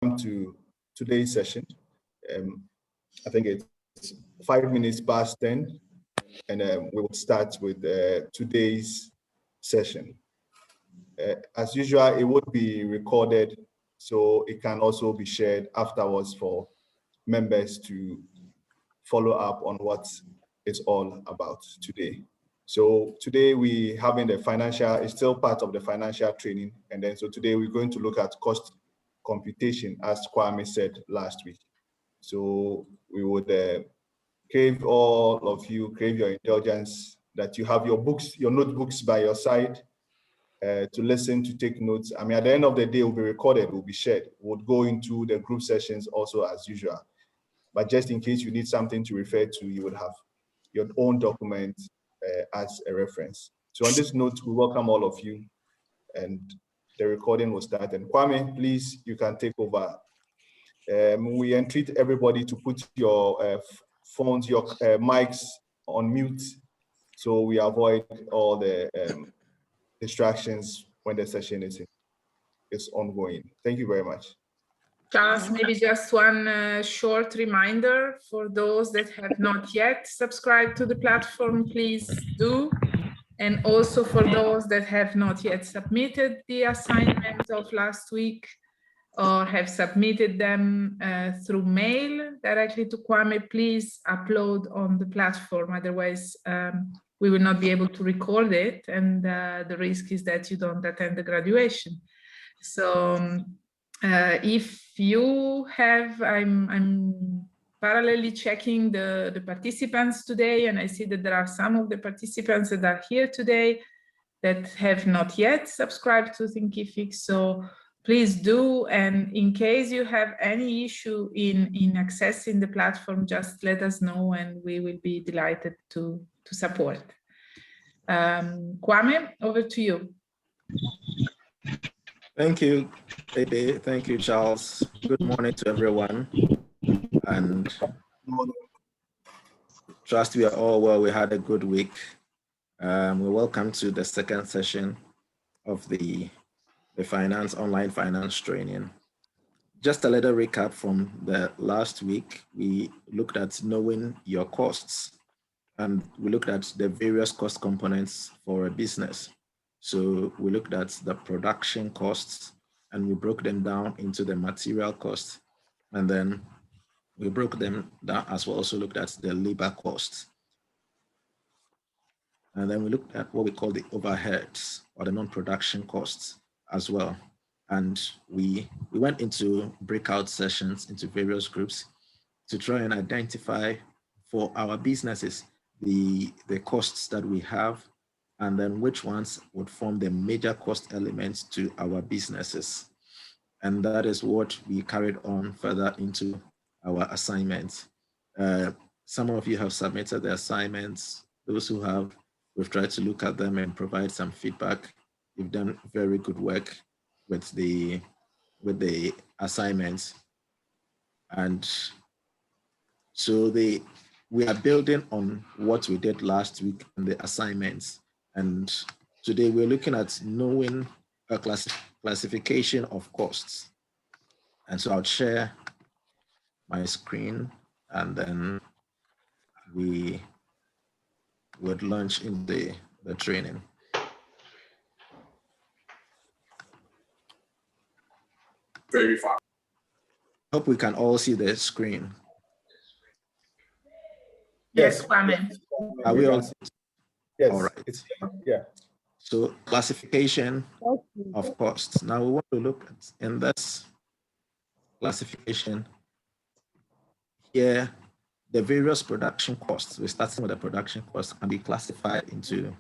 to today's session. I think it's 5 minutes past 10, and we will start with today's session. As usual, it would be recorded, so it can also be shared afterwards for members to follow up on what it's all about today. So today we having the financial, it's still part of the financial training. And then so today we're going to look at cost computation, as Kwame said last week. So we would crave all of you, crave your indulgence that you have your books, your notebooks by your side to listen, to take notes. I mean, at the end of the day, it will be recorded, it will be shared. We'll go into the group sessions also as usual. But just in case you need something to refer to, you would have your own document as a reference. So on this note, we welcome all of you, and the recording will start. And Kwame, please, you can take over. We entreat everybody to put your phones, your mics on mute, so we avoid all the distractions when the session is ongoing. Thank you very much. Charles, maybe just one short reminder for those that have not yet subscribed to the platform, please do. And also for those that have not yet submitted the assignment of last week or have submitted them through mail directly to Kwame, please upload on the platform. Otherwise, we will not be able to record it. And the risk is that you don't attend the graduation. So if you have, I'm parallelly checking the participants today, and I see that there are some of the participants that are here today that have not yet subscribed to Thinkific. So please do, and in case you have any issue in accessing the platform, just let us know and we will be delighted to support. Kwame, over to you. Thank you, Ede. Thank you, Charles. Good morning to everyone. And trust we are all well. We had a good week. We're welcome to the second session of the online finance training. Just a little recap from the last week. We looked at knowing your costs, and we looked at the various cost components for a business. So we looked at the production costs, and we broke them down into the material costs. And then we broke them down as we also looked at the labor costs. And then we looked at what we call the overheads or the non-production costs as well. And we went into breakout sessions into various groups to try and identify for our businesses the costs that we have, and then which ones would form the major cost elements to our businesses. And that is what we carried on further into our assignments. Some of you have submitted the assignments. Those who have, we've tried to look at them and provide some feedback. You've done very good work with the assignments. And so we are building on what we did last week in the assignments. And today we're looking at knowing a classification of costs. And so I'll share my screen, and then we would launch in the training. Very far. Hope we can all see the screen. Yes, Kwame. Are we all? Yes. All right. Yeah. So classification of costs. Now we want to look at in this classification here, the various production costs. We're starting with the production costs can be classified into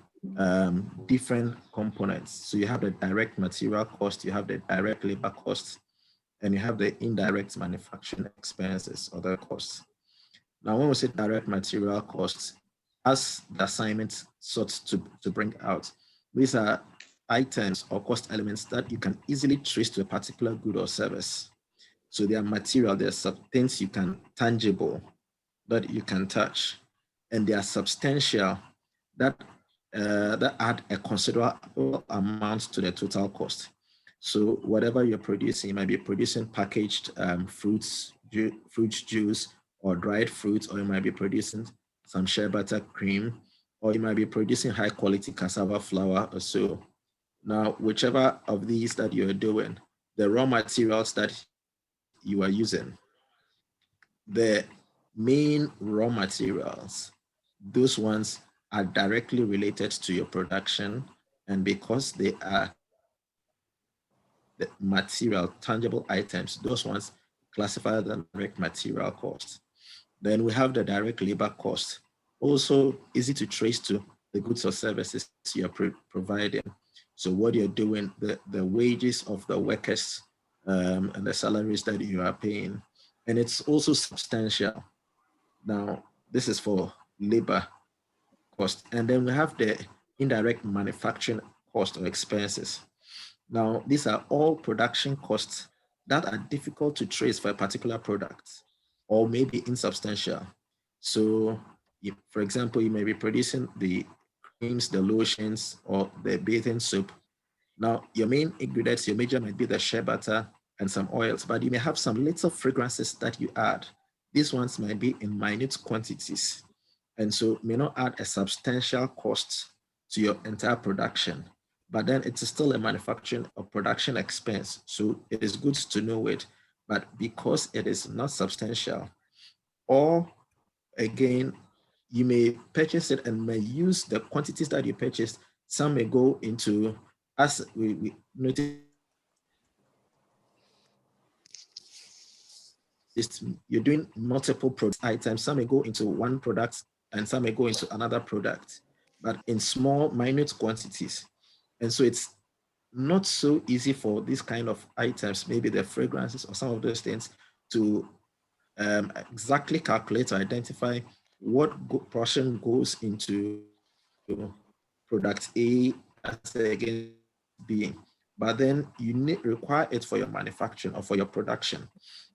different components. So you have the direct material cost, you have the direct labor costs, and you have the indirect manufacturing expenses, other costs. Now, when we say direct material costs, as the assignment sought to bring out, these are items or cost elements that you can easily trace to a particular good or service. So they are material, they're things you can tangible, that you can touch, and they are substantial, that add a considerable amount to the total cost. So whatever you're producing, you might be producing packaged fruit juice or dried fruits, or you might be producing some shea butter cream, or you might be producing high quality cassava flour or so. Now, whichever of these that you're doing, the raw materials that you are using, the main raw materials, those ones are directly related to your production. And because they are the material, tangible items, those ones classified as direct material cost. Then we have the direct labor cost, also easy to trace to the goods or services you're providing. So what you're doing, the wages of the workers and the salaries that you are paying. And it's also substantial. Now, this is for labor cost. And then we have the indirect manufacturing cost or expenses. Now, these are all production costs that are difficult to trace for a particular product or maybe insubstantial. So, for example, you may be producing the creams, the lotions, or the bathing soap. Now, your main ingredients, your major might be the shea butter and some oils, but you may have some little fragrances that you add. These ones might be in minute quantities, and so may not add a substantial cost to your entire production, but then it's still a manufacturing or production expense. So it is good to know it, but because it is not substantial, or again, you may purchase it and may use the quantities that you purchased. Some may go into, as we noticed, you're doing multiple product items. Some may go into one product and some may go into another product, but in small, minute quantities. And so it's not so easy for these kind of items, maybe the fragrances or some of those things, to exactly calculate or identify what portion goes into product A as against B. But then you require it for your manufacturing or for your production.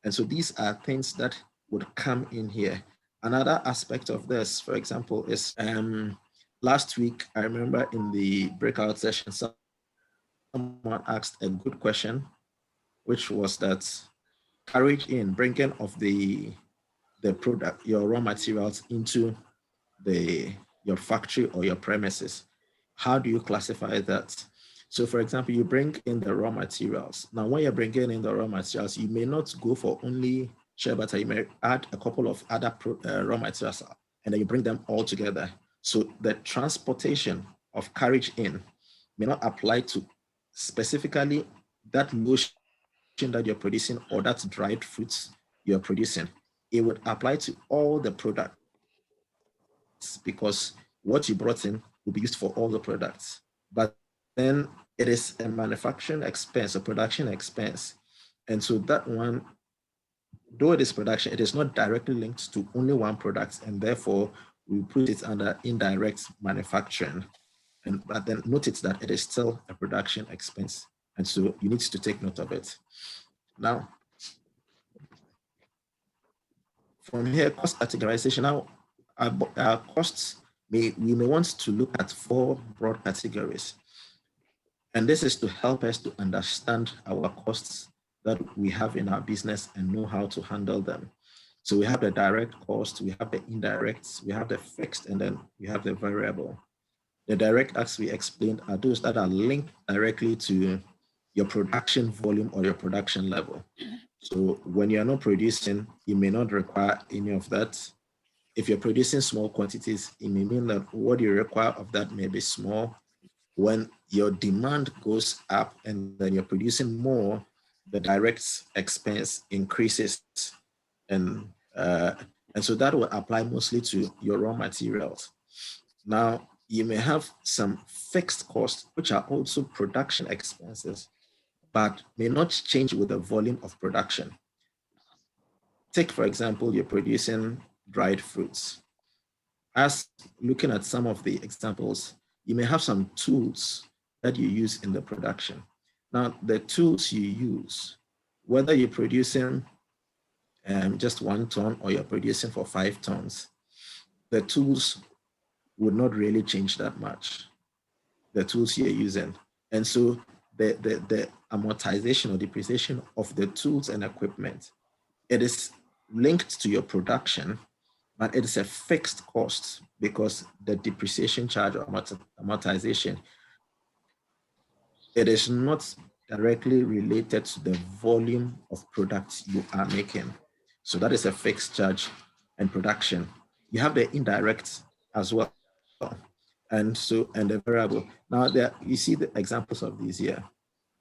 And so these are things that would come in here. Another aspect of this, for example, is last week, I remember in the breakout session, someone asked a good question, which was that carriage in, bringing of the product, your raw materials into your factory or your premises. How do you classify that? So for example, you bring in the raw materials. Now, when you're bringing in the raw materials, you may not go for only shea butter. You may add a couple of other raw materials and then you bring them all together. So the transportation of carriage in may not apply to specifically that lotion that you're producing or that dried fruits you're producing. It would apply to all the products because what you brought in will be used for all the products. But then it is a manufacturing expense, a production expense. And so that one, though it is production, it is not directly linked to only one product, and therefore we put it under indirect manufacturing. But then notice that it is still a production expense. And so you need to take note of it. Now, from here, cost categorization. Now, our costs, we may want to look at 4 broad categories. And this is to help us to understand our costs that we have in our business and know how to handle them. So we have the direct cost, we have the indirect, we have the fixed, and then we have the variable. The direct, as we explained, are those that are linked directly to your production volume or your production level. So when you're not producing, you may not require any of that. If you're producing small quantities, it may mean that what you require of that may be small. When your demand goes up and then you're producing more, the direct expense increases. And so that will apply mostly to your raw materials. Now, you may have some fixed costs, which are also production expenses, but may not change with the volume of production. Take, for example, you're producing dried fruits. As looking at some of the examples, you may have some tools that you use in the production. Now, the tools you use, whether you're producing just 1 ton or you're producing for 5 tons, the tools would not really change that much, the tools you're using. And so the amortization or depreciation of the tools and equipment. It is linked to your production, but it is a fixed cost because the depreciation charge or amortization, it is not directly related to the volume of products you are making. So that is a fixed charge and production. You have the indirect as well. And the variable. Now there you see the examples of these here.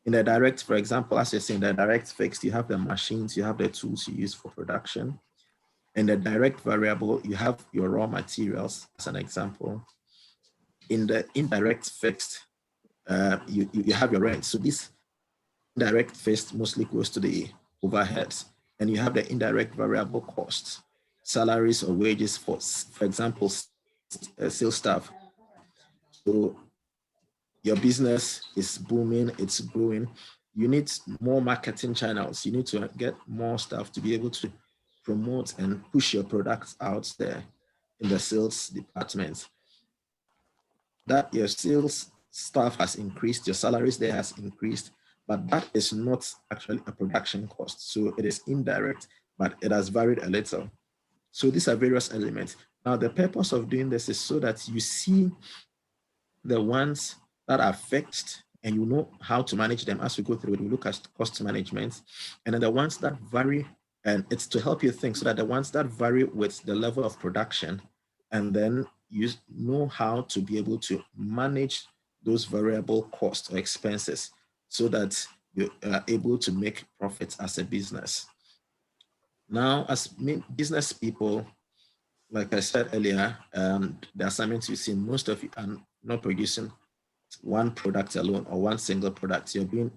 In the direct, for example, as you're saying, the direct fixed, you have the machines, you have the tools you use for production. In the direct variable, you have your raw materials, as an example. In the indirect fixed, you have your rent. So this indirect fixed mostly goes to the overheads, and you have the indirect variable costs, salaries or wages for example, sales staff. So your business is booming, it's growing. You need more marketing channels. You need to get more staff to be able to promote and push your products out there in the sales department. That your sales staff has increased, your salaries there has increased, but that is not actually a production cost. So it is indirect, but it has varied a little. So these are various elements. Now, the purpose of doing this is so that you see the ones that are fixed and you know how to manage them as we go through it. We look at cost management, and then the ones that vary, and it's to help you think so that the ones that vary with the level of production, and then you know how to be able to manage those variable costs or expenses so that you are able to make profits as a business. Now, as business people, like I said earlier, the assignments you see, most of you are not producing one product alone or one single product. You're doing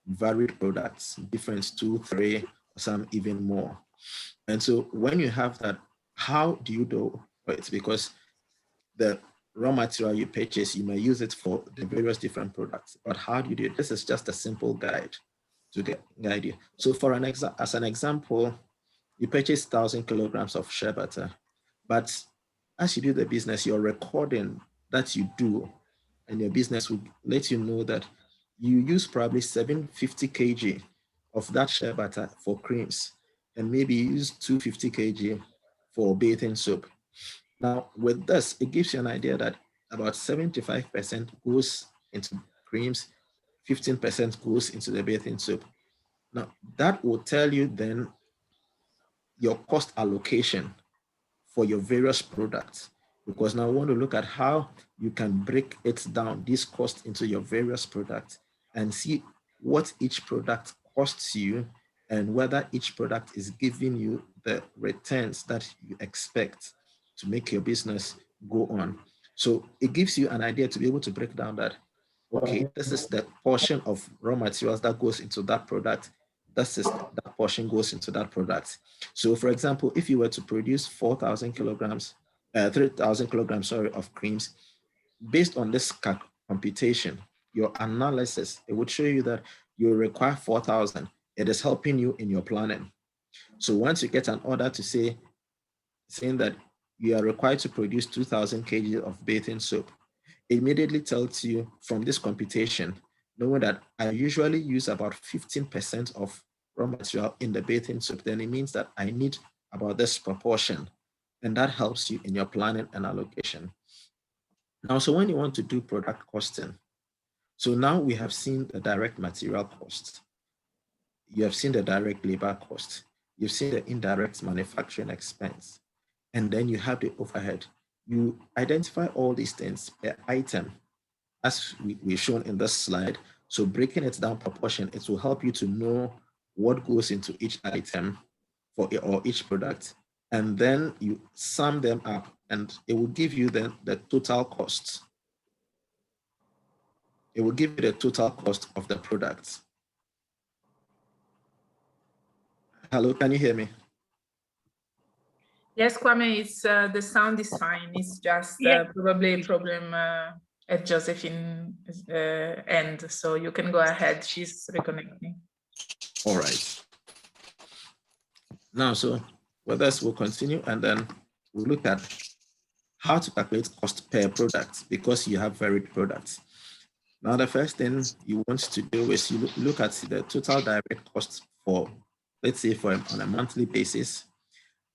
varied products, different 2, 3, or some even more. And so when you have that, how do you do it? Because the raw material you purchase, you may use it for the various different products, but how do you do it? This is just a simple guide to guide you. So for as an example, you purchase 1,000 kilograms of shea butter, but as you do the business, you're recording that you do, and your business will let you know that you use probably 750 kg of that shea butter for creams, and maybe you use 250 kg for bathing soap. Now, with this, it gives you an idea that about 75% goes into creams, 15% goes into the bathing soap. Now, that will tell you then your cost allocation for your various products, because now I want to look at how you can break it down, this cost, into your various products and see what each product costs you and whether each product is giving you the returns that you expect to make your business go on. So it gives you an idea to be able to break down that, okay, this is the portion of raw materials that goes into that product. That portion goes into that product. So for example, if you were to produce 3,000 kilograms, of creams, based on this computation, your analysis, it would show you that you require 4,000. It is helping you in your planning. So once you get an order to saying that you are required to produce 2,000 kg of bathing soap, it immediately tells you from this computation, knowing that I usually use about 15% of raw material in the bathing soap, then it means that I need about this proportion. And that helps you in your planning and allocation. Now, so when you want to do product costing, so now we have seen the direct material cost. You have seen the direct labor cost. You've seen the indirect manufacturing expense. And then you have the overhead. You identify all these things per item, as we've shown in this slide. So breaking it down proportion, it will help you to know what goes into each item or each product. And then you sum them up and it will give you then the total cost. It will give you the total cost of the product. Hello, can you hear me? Yes, Kwame, it's the sound is fine. It's just probably a problem at Josephine's end. So you can go ahead. She's reconnecting. All right. Now, so with this, we'll continue and then we'll look at how to calculate cost per product because you have varied products. Now, the first thing you want to do is you look at the total direct cost for, let's say, on a monthly basis,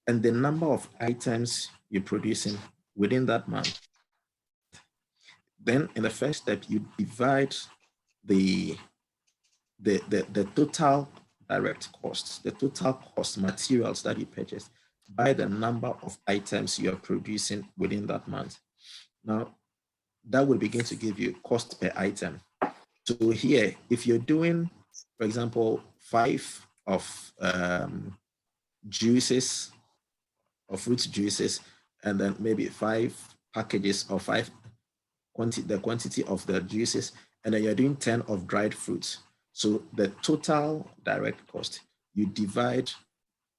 and the number of items you're producing within that month. Then, in the first step, you divide the total direct costs, the total cost materials that you purchase by the number of items you are producing within that month. Now, that will begin to give you cost per item. So here, if you're doing, for example, 5 of juices, or fruit juices, and then maybe 5 packages or 5 the quantity of the juices, and then you're doing 10 of dried fruits. So the total direct cost, you divide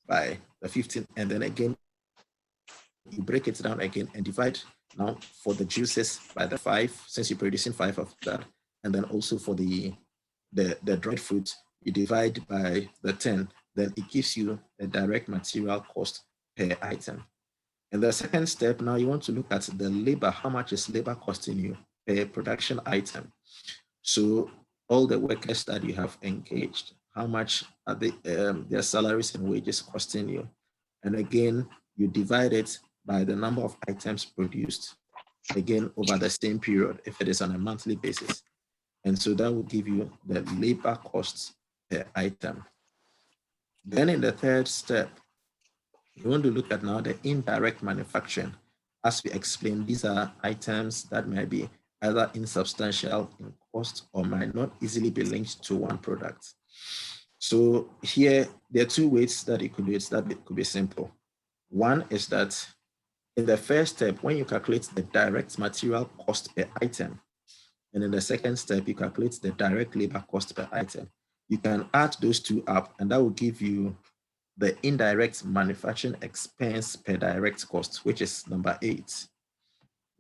by the 15, and then again, you break it down again and divide now for the juices by the 5, since you're producing 5 of that. And then also for the dried fruit, you divide by the 10, then it gives you a direct material cost per item. And the second step, now you want to look at the labor. How much is labor costing you per production item? So all the workers that you have engaged, how much are their salaries and wages costing you? And again, you divide it by the number of items produced, again, over the same period, if it is on a monthly basis. And so that will give you the labor costs per item. Then in the third step, you want to look at now the indirect manufacturing. As we explained, these are items that may be either insubstantial in cost or might not easily be linked to one product. So here, there are 2 ways that it could do it, that it could be simple. One is that in the first step, when you calculate the direct material cost per item, and in the second step, you calculate the direct labor cost per item, you can add those 2 up, and that will give you the indirect manufacturing expense per direct cost, which is number 8.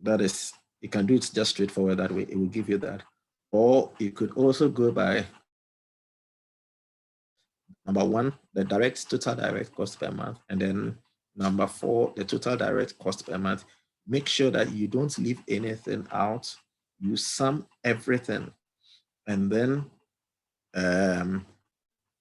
That is, you can do it just straightforward that way. It will give you that. Or you could also go by number 1, the total direct cost per month, and then number 4, the total direct cost per month. Make sure that you don't leave anything out. You sum everything, and then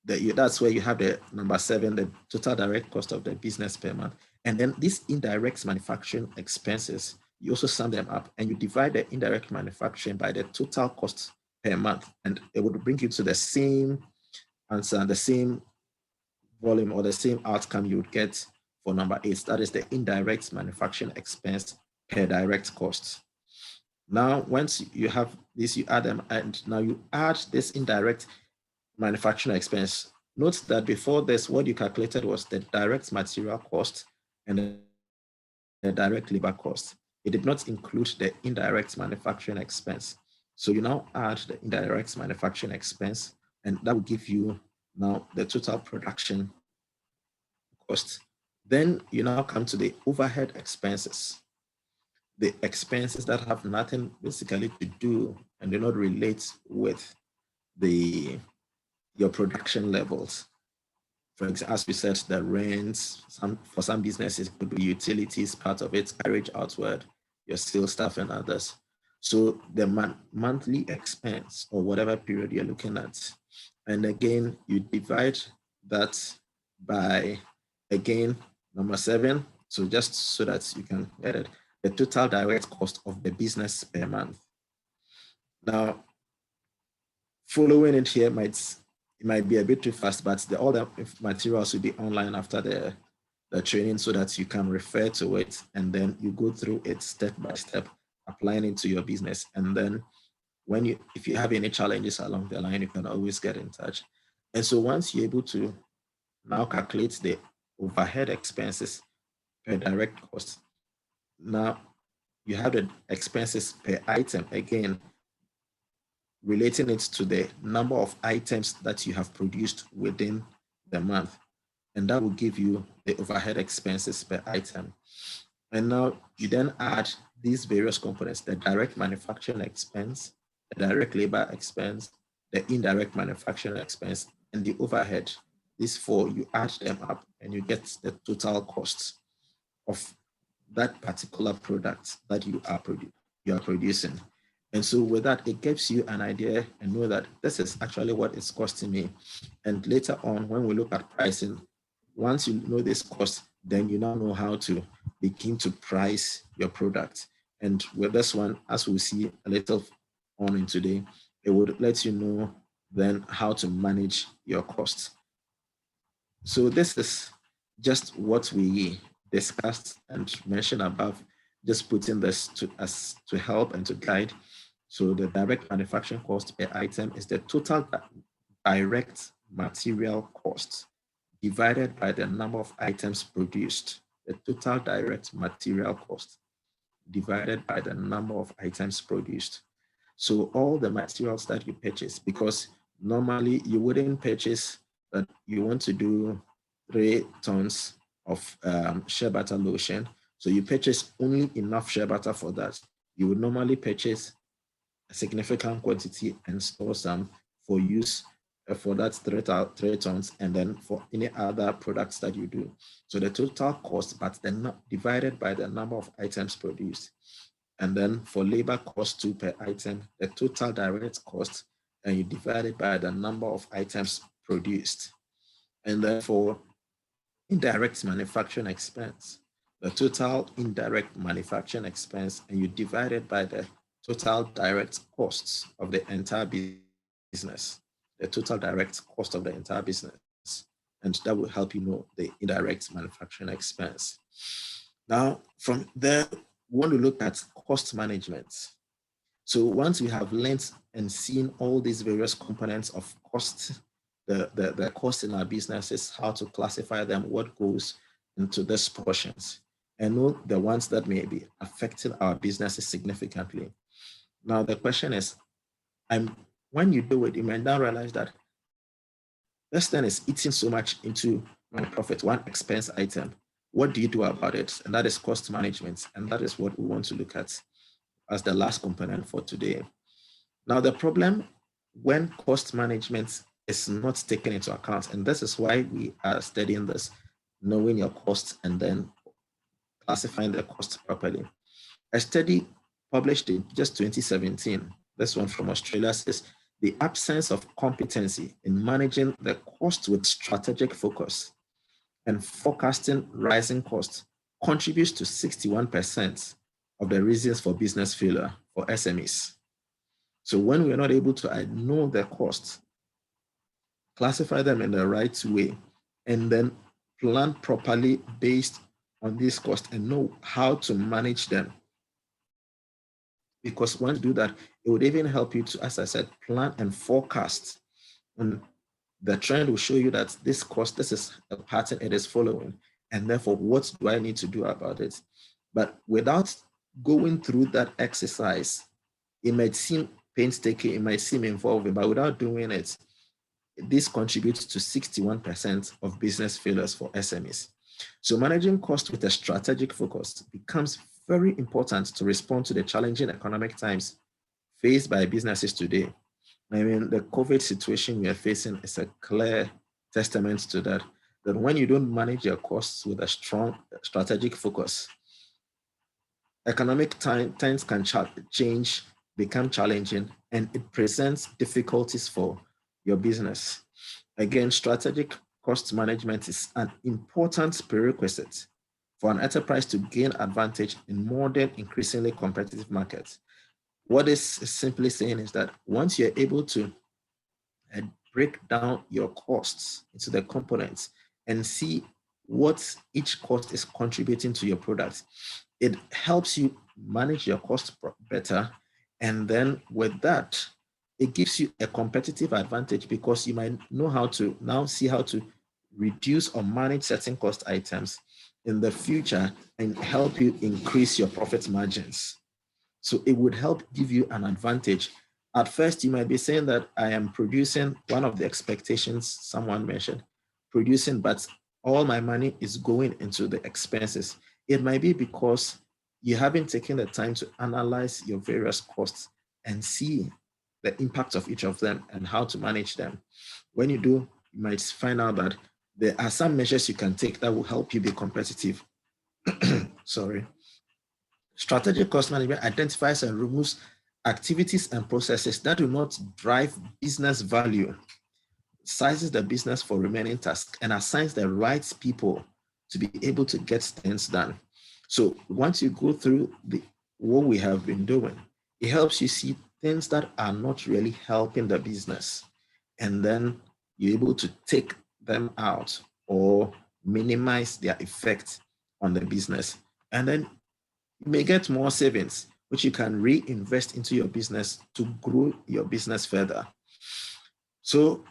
that's where you have the number 7, the total direct cost of the business per month. And then these indirect manufacturing expenses, you also sum them up, and you divide the indirect manufacturing by the total cost per month, and it would bring you to the same answer, the same volume or the same outcome you would get for number 8. That is the indirect manufacturing expense per direct cost. Now, once you have this, you add them, and now you add this indirect manufacturing expense. Note that before this, what you calculated was the direct material cost and the direct labor cost. It did not include the indirect manufacturing expense. So you now add the indirect manufacturing expense, and that will give you now the total production cost. Then you now come to the overhead expenses, the expenses that have nothing basically to do and do not relate with your production levels. For example, as we said, the rents, for some businesses, it could be utilities, part of it, carriage outward, your sales staff and others. So the monthly expense or whatever period you're looking at. And again, you divide that by, again, number 7. So just so that you can get it, the total direct cost of the business per month. Now, following it here might be a bit too fast, but all the materials will be online after the training so that you can refer to it, and then you go through it step by step, applying it to your business. And then if you have any challenges along the line, you can always get in touch. And so once you're able to now calculate the overhead expenses per direct cost, now you have the expenses per item, again, relating it to the number of items that you have produced within the month. And that will give you the overhead expenses per item. And now you then add these various components, the direct manufacturing expense, the direct labor expense, the indirect manufacturing expense, and the overhead. These 4, you add them up and you get the total cost of that particular product that you are producing. And so with that, it gives you an idea and know that this is actually what it's costing me. And later on, when we look at pricing, once you know this cost, then you now know how to begin to price your product. And with this one, as we'll see a little on in today, it would let you know then how to manage your costs. So this is just what we discussed and mentioned above, just putting this to help and to guide. So the direct manufacturing cost per item is the total direct material cost divided by the number of items produced. The total direct material cost divided by the number of items produced. So all the materials that you purchase, because normally you wouldn't purchase that you want to do 3 tons of shea butter lotion. So you purchase only enough shea butter for that. You would normally purchase a significant quantity and store some for use for that 3 tons, and then for any other products that you do. So the total cost, but then divided by the number of items produced. And then for labor cost 2 per item, the total direct cost, and you divide it by the number of items produced. And then for indirect manufacturing expense, the total indirect manufacturing expense, and you divide it by the total direct costs of the entire business, the total direct cost of the entire business. And that will help you know the indirect manufacturing expense. Now, from there, we want to look at cost management. So once we have learned and seen all these various components of cost, the cost in our businesses, how to classify them, what goes into these portions, and know the ones that may be affecting our businesses significantly. Now, the question is, when you do it, you might now realize that this thing is eating so much into my profit, one expense item. What do you do about it? And that is cost management. And that is what we want to look at as the last component for today. Now, the problem when cost management is not taken into account, and this is why we are studying this, knowing your costs and then classifying the cost properly. A study published in just 2017, this one from Australia, says the absence of competency in managing the cost with strategic focus and forecasting rising costs contributes to 61% of the reasons for business failure for SMEs. So when we're not able to know the costs, classify them in the right way, and then plan properly based on these costs and know how to manage them. Because once you do that, it would even help you to, as I said, plan and forecast. And the trend will show you that this cost, this is a pattern it is following. And therefore, what do I need to do about it? But without going through that exercise, it might seem painstaking, it might seem involving, but without doing it, this contributes to 61% of business failures for SMEs. So managing costs with a strategic focus becomes very important to respond to the challenging economic times faced by businesses today. I mean, the COVID situation we are facing is a clear testament to that, that when you don't manage your costs with a strong strategic focus, economic times can change, become challenging, and it presents difficulties for your business. Again, strategic cost management is an important prerequisite for an enterprise to gain advantage in modern, increasingly competitive markets. What this is simply saying is that once you're able to break down your costs into the components and see what each cost is contributing to your product, it helps you manage your cost better. And then with that, it gives you a competitive advantage because you might know how to now see how to reduce or manage certain cost items in the future and help you increase your profit margins. So it would help give you an advantage. At first, you might be saying that I am producing, one of the expectations someone mentioned, producing, but all my money is going into the expenses. It might be because you haven't taken the time to analyze your various costs and see the impact of each of them and how to manage them. When you do, you might find out that there are some measures you can take that will help you be competitive. Sorry. Strategic cost management identifies and removes activities and processes that do not drive business value, sizes the business for remaining tasks, and assigns the right people to be able to get things done. So once you go through what we have been doing, it helps you see things that are not really helping the business. And then you're able to take them out or minimize their effect on the business. And then you may get more savings, which you can reinvest into your business to grow your business further. So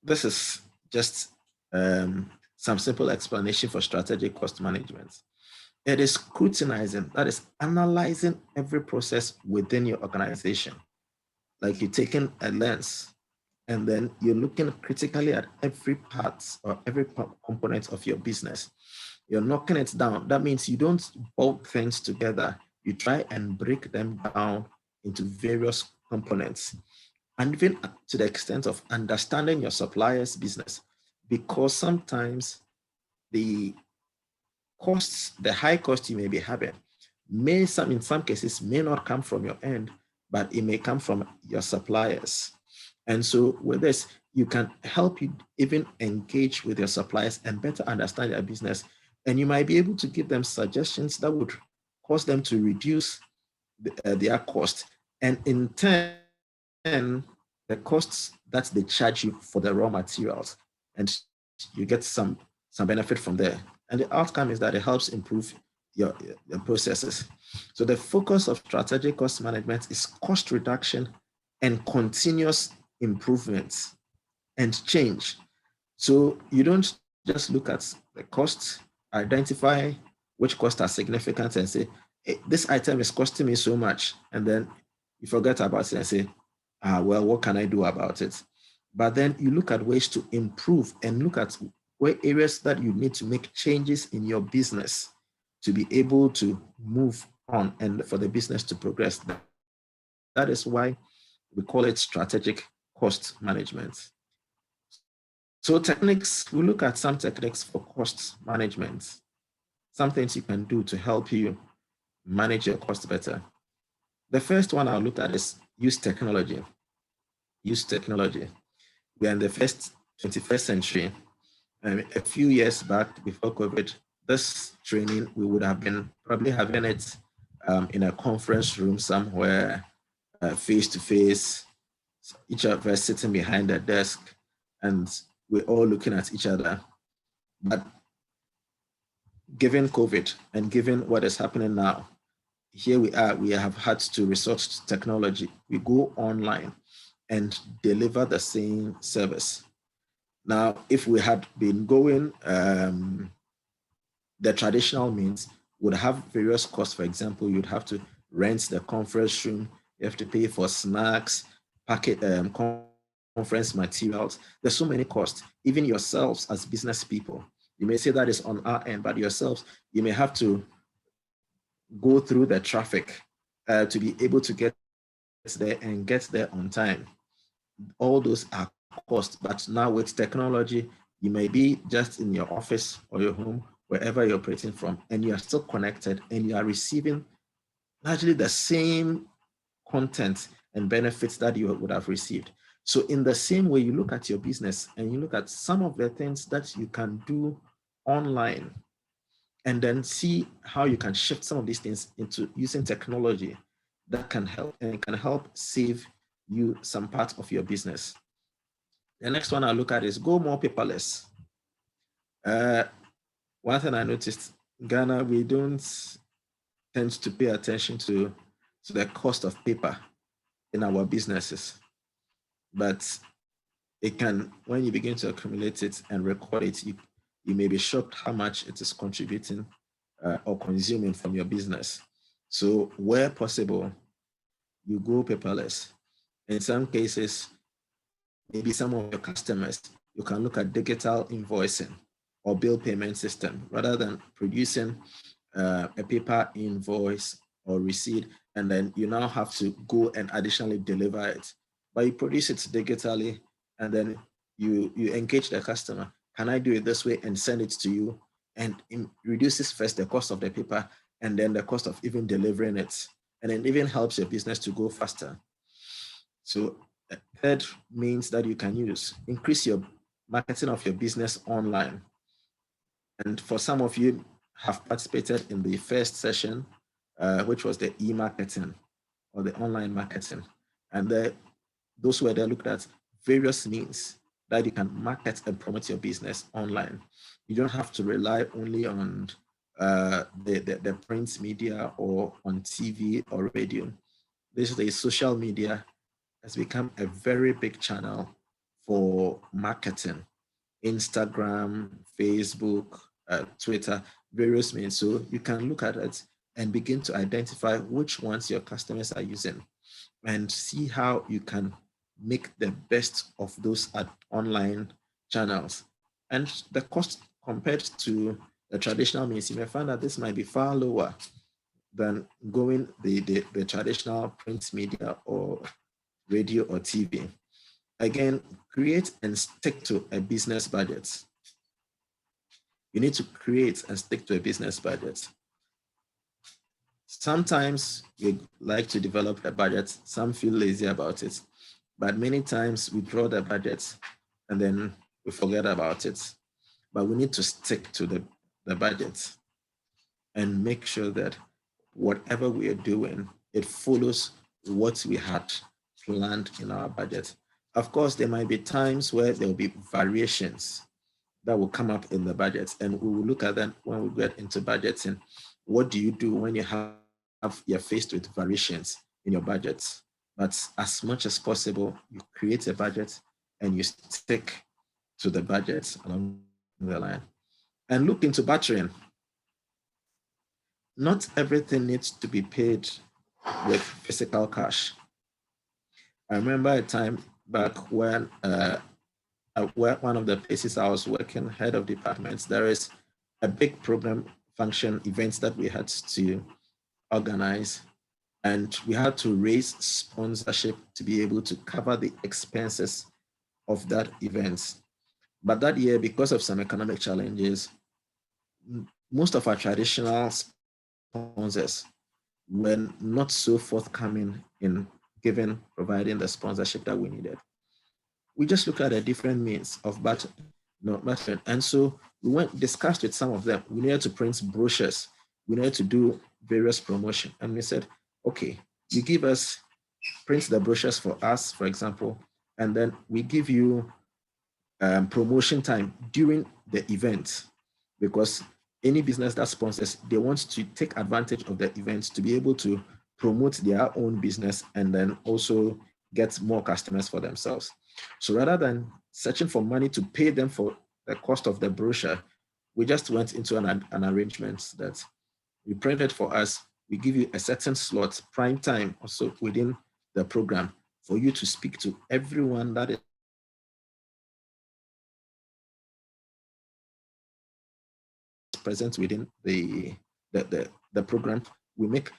this is just some simple explanation for strategic cost management. It is scrutinizing, that is analyzing every process within your organization. Like you're taking a lens and then you're looking critically at every part or every component of your business. You're knocking it down. That means you don't bulk things together. You try and break them down into various components. And even to the extent of understanding your supplier's business, because sometimes the costs, the high cost you may be having, in some cases may not come from your end, but it may come from your suppliers. And so with this, you can help you even engage with your suppliers and better understand their business. And you might be able to give them suggestions that would cause them to reduce their cost. And in turn, the costs that they charge you for the raw materials, and you get some benefit from there. And the outcome is that it helps improve your processes. So the focus of strategic cost management is cost reduction and continuous improvements and change. So you don't just look at the costs, identify which costs are significant and say, hey, this item is costing me so much. And then you forget about it and say, well, what can I do about it? But then you look at ways to improve and look at where areas that you need to make changes in your business to be able to move on and for the business to progress. That is why we call it strategic cost management. So techniques, we look at some techniques for cost management, some things you can do to help you manage your cost better. The first one I'll look at is use technology. Use technology. We are in the 21st century. A few years back, before COVID, this training, we would have been probably having it in a conference room somewhere, face-to-face, each of us sitting behind a desk, and we're all looking at each other. But given COVID and given what is happening now, here we are, we have had to resort to technology. We go online and deliver the same service. Now, if we had been going the traditional means, would have various costs. For example, you'd have to rent the conference room, you have to pay for snacks, conference materials. There's so many costs. Even yourselves as business people, you may say that is on our end, but yourselves, you may have to go through the traffic to be able to get there and get there on time. All those are costs, but now with technology, you may be just in your office or your home, wherever you're operating from, and you are still connected and you are receiving largely the same content and benefits that you would have received. So in the same way, you look at your business and you look at some of the things that you can do online and then see how you can shift some of these things into using technology that can help, and it can help save you some part of your business. The next one I look at is go more paperless. One thing I noticed, Ghana, we don't tend to pay attention to the cost of paper in our businesses. But it can, when you begin to accumulate it and record it, you may be shocked how much it is contributing or consuming from your business. So where possible, you go paperless. In some cases, maybe some of your customers, you can look at digital invoicing or bill payment system rather than producing a paper invoice or receipt, and then you now have to go and additionally deliver it. But you produce it digitally, and then you engage the customer. Can I do it this way and send it to you? And it reduces first the cost of the paper and then the cost of even delivering it. and it even helps your business to go faster. So third means that you can use, increase your marketing of your business online. And for some of you have participated in the first session, which was the e-marketing or the online marketing. And those who were there looked at various means that you can market and promote your business online. You don't have to rely only on the print media or on TV or radio. The social media has become a very big channel for marketing. Instagram, Facebook, Twitter, various means. So you can look at it and begin to identify which ones your customers are using and see how you can make the best of those online channels. And the cost compared to the traditional means, you may find that this might be far lower than going the traditional print media or radio or TV. Again, create and stick to a business budget. You need to create and stick to a business budget. Sometimes we like to develop a budget. Some feel lazy about it, but many times we draw the budget and then we forget about it. But we need to stick to the budget and make sure that whatever we are doing, it follows what we had planned in our budget. Of course, there might be times where there will be variations that will come up in the budget, and we will look at them when we get into budgeting. What do you do when you're faced with variations in your budget? But as much as possible, you create a budget and you stick to the budget along the line. And look into batching. Not everything needs to be paid with physical cash. I remember a time back when one of the places I was working, head of departments, there is a big program function events that we had to organize, and we had to raise sponsorship to be able to cover the expenses of that event. But that year, because of some economic challenges, most of our traditional sponsors were not so forthcoming in providing the sponsorship that we needed. We just looked at a different means of budgeting. And so we discussed with some of them. We needed to print brochures. We needed to do various promotion. And we said, okay, you print the brochures for us, for example, and then we give you promotion time during the event, because any business that sponsors, they want to take advantage of the event to be able to promote their own business and then also get more customers for themselves. So rather than searching for money to pay them for the cost of the brochure, we just went into an arrangement that you printed for us. We give you a certain slot, prime time also within the program, for you to speak to everyone that is present within the program. We make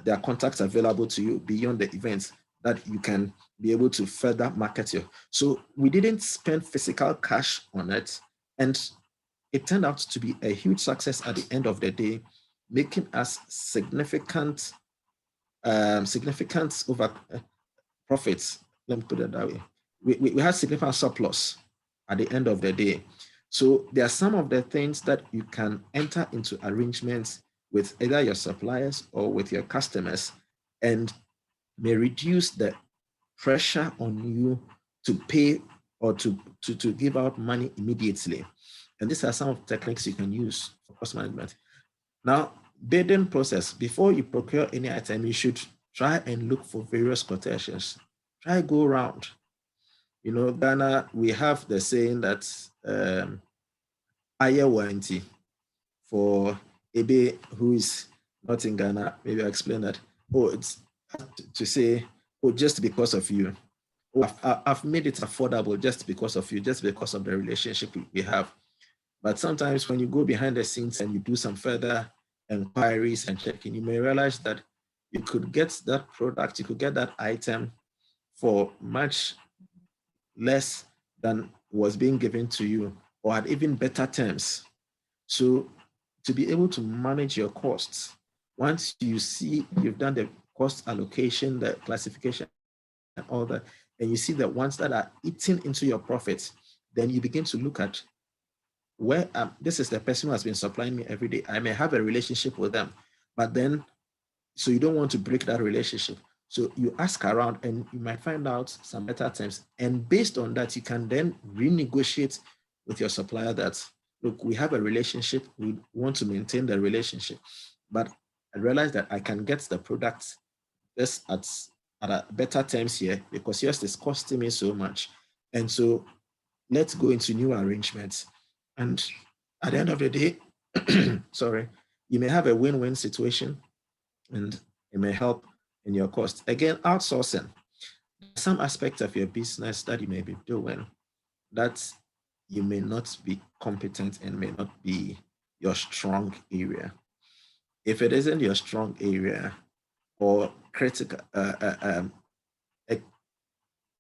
their contacts available to you beyond the events, that you can be able to further market your. So we didn't spend physical cash on it, and it turned out to be a huge success at the end of the day, making us significant over profits. Let me put it that way. We had significant surplus at the end of the day. So there are some of the things that you can enter into arrangements with either your suppliers or with your customers, and may reduce the pressure on you to pay or to give out money immediately. And these are some of the techniques you can use for cost management. Now, bidding process. Before you procure any item, you should try and look for various quotations. Try go around. You know, Ghana, we have the saying that higher warranty. For Ebe, who is not in Ghana, maybe I'll explain that. Oh, it's to say, oh, just because of you. Oh, I've made it affordable just because of you, just because of the relationship we have. But sometimes when you go behind the scenes and you do some further inquiries and checking, you may realize that you could get that product, you could get that item for much less than was being given to you, or at even better terms. So to be able to manage your costs, once you see you've done the cost allocation, the classification, and all that, and you see the ones that are eating into your profits, then you begin to look at where this is the person who has been supplying me every day. I may have a relationship with them, but then, so you don't want to break that relationship. So you ask around and you might find out some better terms. And based on that, you can then renegotiate with your supplier that, look, we have a relationship, we want to maintain the relationship, but I realize that I can get the product this at a better terms here because yours is costing me so much. And so let's go into new arrangements. And at the end of the day, sorry, you may have a win-win situation and it may help in your cost. Again, outsourcing. Some aspects of your business that you may be doing that you may not be competent and may not be your strong area. If it isn't your strong area or critical, a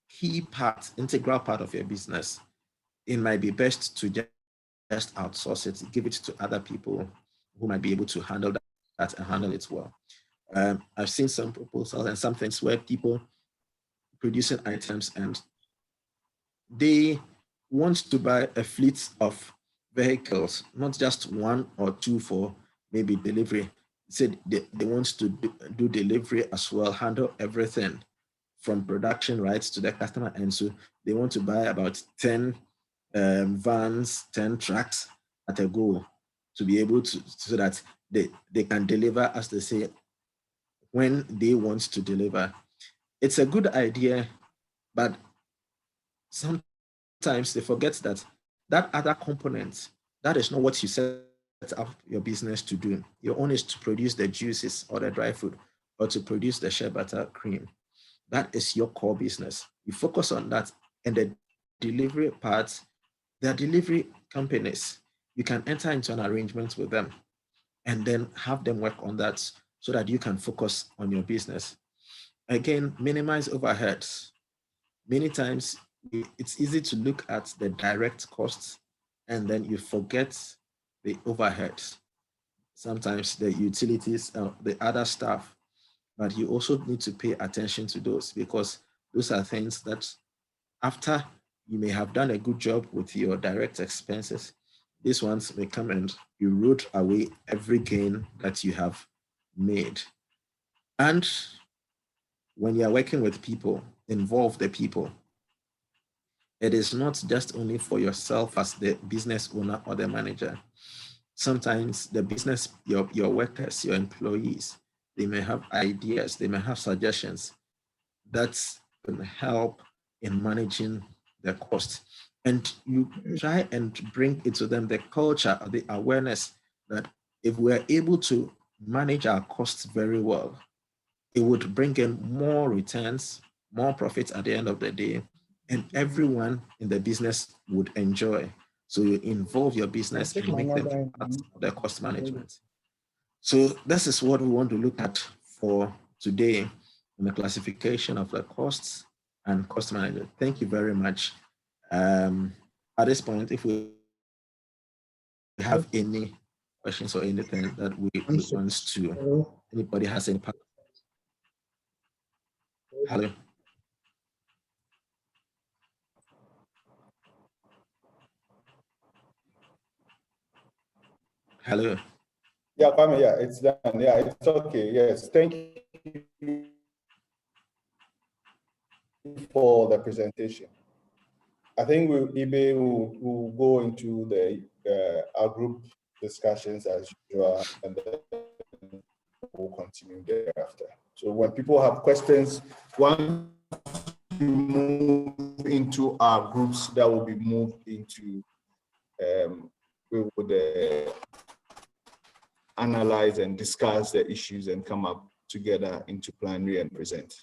key part, integral part of your business, it might be best to just outsource it, give it to other people who might be able to handle that and handle it well. I've seen some proposals and some things where people producing items and they want to buy a fleet of vehicles, not just one or two for maybe delivery. Said they want to do delivery as well, handle everything from production rights to the customer. And so they want to buy about 10 vans, 10 trucks at a go to be able to, so that they can deliver, as they say, when they want to deliver. It's a good idea, but sometimes they forget that that other component, that is not what you set up your business to do. Your own is to produce the juices or the dry food or to produce the shea butter cream. That is your core business. You focus on that, and the delivery part, the delivery companies, you can enter into an arrangement with them and then have them work on that so that you can focus on your business. Again, minimize overheads. Many times it's easy to look at the direct costs and then you forget the overheads. Sometimes the utilities, the other stuff, but you also need to pay attention to those because those are things that after you may have done a good job with your direct expenses, these ones may come and erode away every gain that you have made. And when you're working with people, involve the people. It is not just only for yourself as the business owner or the manager. Sometimes the business, your workers, your employees, they may have ideas, they may have suggestions that can help in managing the cost. And you try and bring it to them the culture, the awareness that if we're able to manage our costs very well, it would bring in more returns, more profits at the end of the day, and everyone in the business would enjoy. So you involve your business and make them part of the cost management. So this is what we want to look at for today in the classification of the costs and cost management. Thank you very much. At this point, if we have any questions or anything that we want to, anybody has any? Hello. Hello. Yeah, Kwame, yeah, it's done. Yeah, it's okay. Yes, thank you for the presentation. I think Ibe will go into our group discussions as usual, and then we'll continue thereafter. So when people have questions, once we move into our groups, that will be moved into, we would analyze and discuss the issues and come up together into plenary and present.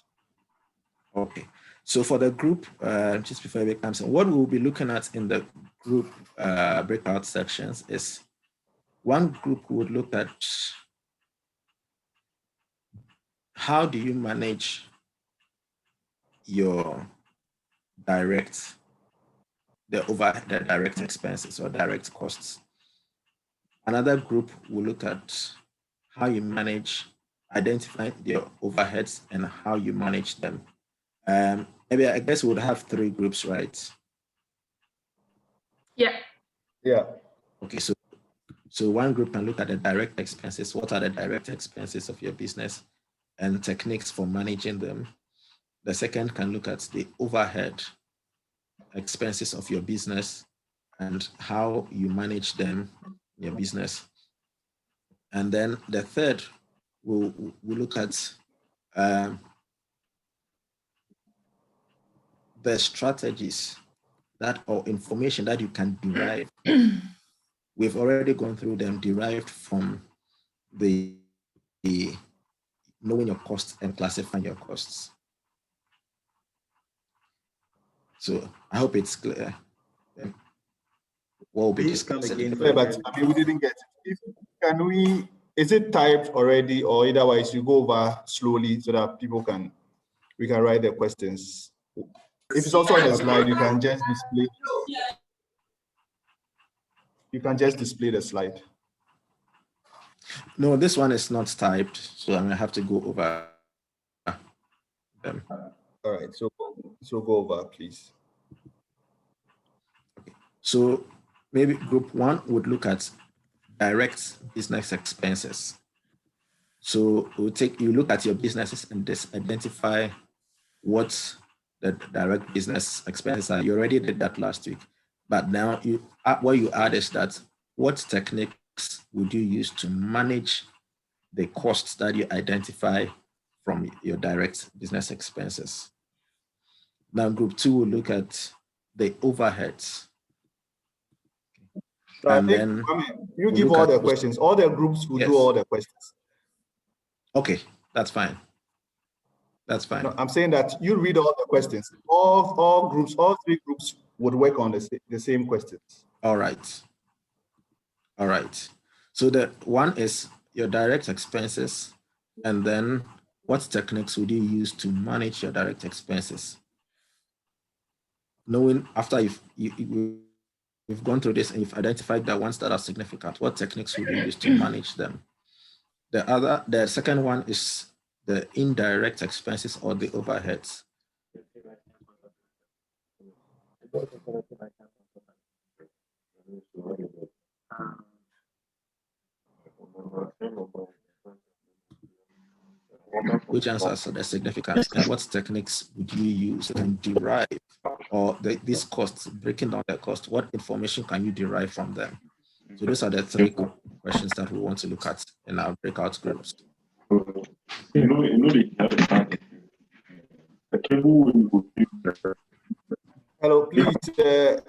Okay, so for the group, just before I come in, what we'll be looking at in the group breakout sections is one group would look at how do you manage your direct expenses or direct costs. Another group will look at how you manage identify your overheads and how you manage them. Maybe I guess we would have 3 groups, right? Yeah. Yeah. Okay, so one group can look at the direct expenses. What are the direct expenses of your business and techniques for managing them? The second can look at the overhead expenses of your business and how you manage them in your business. And then the third, we'll look at the strategies that or information that you can derive. We've already gone through them, derived from the knowing your costs and classifying your costs. So I hope it's clear. What will be discussed? Clear, but I mean, we didn't get it. Can we? Is it typed already, or otherwise you go over slowly so that we can write the questions? If it's also on the slide, you can just display. You can just display the slide. No, this one is not typed, so I'm gonna have to go over them. All right, so go over, please. Okay. So maybe group 1 would look at direct business expenses. So you look at your businesses and just identify what the direct business expenses are. You already did that last week, but now what you add is that what techniques would you use to manage the costs that you identify from your direct business expenses? Now, group 2 will look at the overheads. So and then you give all the questions. All the groups will do all the questions. Okay, that's fine. That's fine. No, I'm saying that you read all the questions. All groups, all 3 groups would work on the same questions. All right. All right. So the one is your direct expenses, and then what techniques would you use to manage your direct expenses? Knowing after you've gone through this and you've identified the ones that are significant, what techniques would you use to manage them? The second one is the indirect expenses or the overheads. Which answers are the significance and what techniques would you use and derive or these costs, breaking down the cost, what information can you derive from them? So those are the 3 questions that we want to look at in our breakout groups. Hello, please can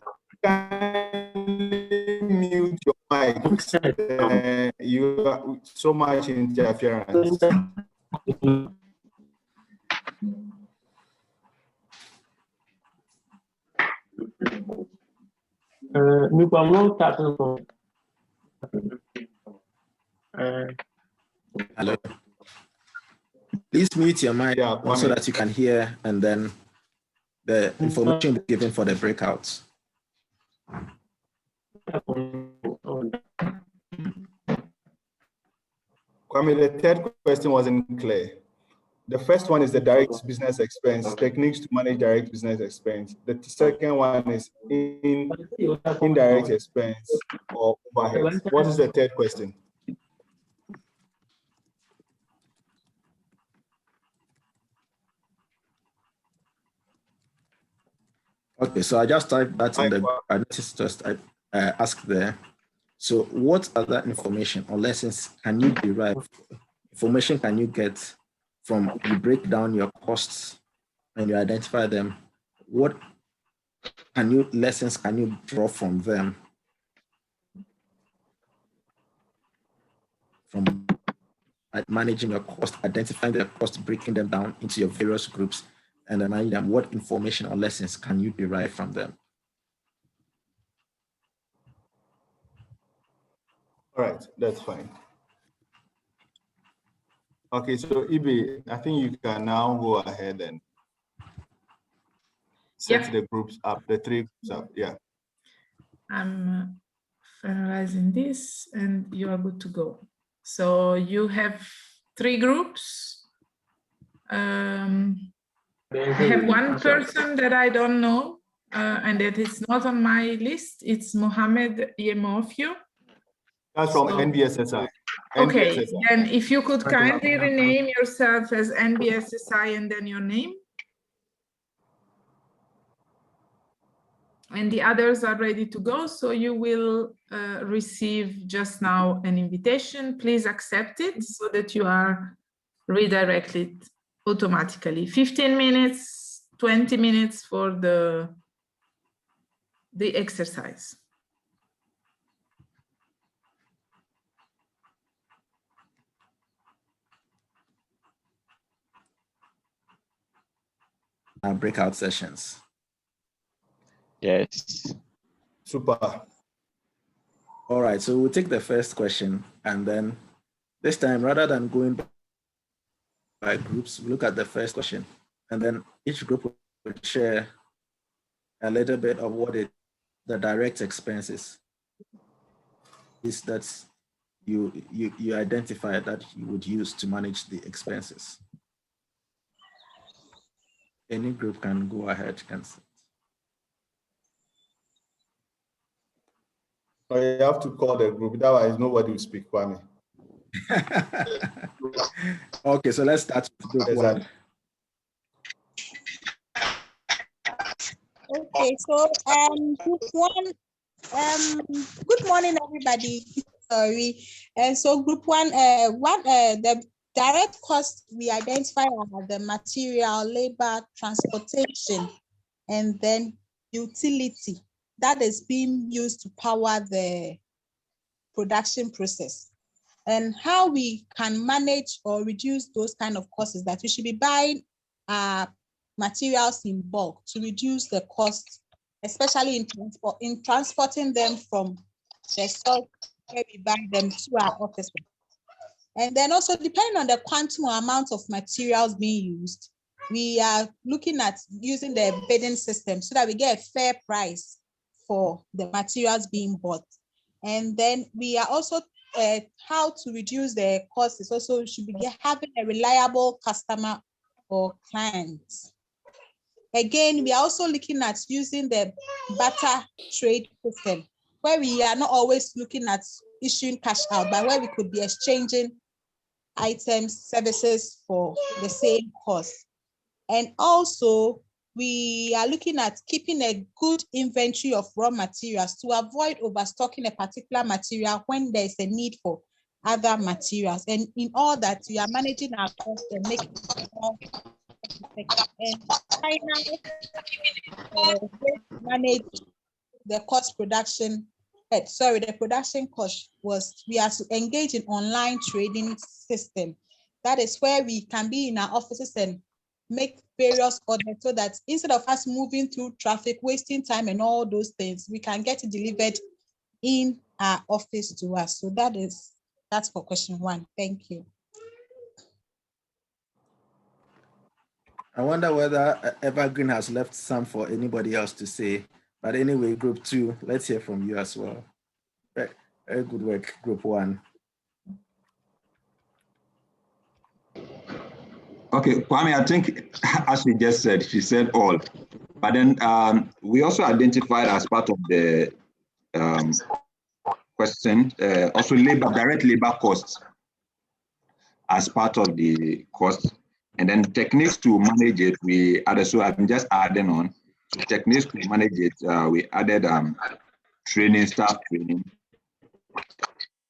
mute your mic. You have so much interference. Hello. Please mute your mic so that you can hear, and then the information will be given for the breakouts. Kwame, the third question wasn't clear. The first one is the direct business expense, techniques to manage direct business expense. The second one is indirect expense or overhead. What is the third question? Okay, so I just typed that in the ask there. So what other information or lessons can you derive? Information can you get from you break down your costs and you identify them? What lessons can you draw from them? From managing your cost, identifying the cost, breaking them down into your various groups, and then managing them. What information or lessons can you derive from them? All right, that's fine. Okay, so Ibe, I think you can now go ahead and set the groups up, the 3 groups up. Yeah. I'm finalizing this and you are good to go. So you have 3 groups. I have one person that I don't know, and that is not on my list. It's Mohammed Yemofio. That's from NBSSI. Okay, NBSSI. then if you could kindly rename yourself as NBSSI and then your name. And the others are ready to go, so you will receive just now an invitation. Please accept it so that you are redirected automatically. 15 minutes, 20 minutes for the exercise. Breakout sessions. Yes. Super. All right, so we'll take the first question, and then this time, rather than going by groups, we look at the first question, and then each group will share a little bit of what the direct expenses is that you identify that you would use to manage the expenses. Any group can go ahead. Oh, you have to call the group, otherwise nobody will speak, Kwame. Okay, so let's start with group one. Okay, so group one, good morning everybody. Sorry. And so group one, the direct costs we identify are the material, labor, transportation, and then utility that is being used to power the production process. And how we can manage or reduce those kind of costs is that we should be buying materials in bulk to reduce the cost, especially in transporting them from the source where we buy them to our office. And then also, depending on the quantum or amount of materials being used, we are looking at using the bidding system so that we get a fair price for the materials being bought. And then we are also how to reduce the cost is also should be having a reliable customer or clients. Again, we are also looking at using the barter trade system, where we are not always looking at issuing cash out, but where we could be exchanging items, services for the same cost. And also, we are looking at keeping a good inventory of raw materials to avoid overstocking a particular material when there is a need for other materials. And in all that, we are managing our costs and making it more effective. And finally, manage the cost production. The production cost was we are to engage in online trading system. That is where we can be in our offices and make various orders so that instead of us moving through traffic, wasting time and all those things, we can get it delivered in our office to us. So that's for question one. Thank you. I wonder whether Evergreen has left some for anybody else to say. But anyway, group two, let's hear from you as well. Very good work, group one. Okay, Kwame, I think as she just said, she said all. But then we also identified as part of the question, also direct labor costs as part of the cost. And then techniques to manage it, we added, so I'm just adding on. So techniques to manage it, we added training, staff training,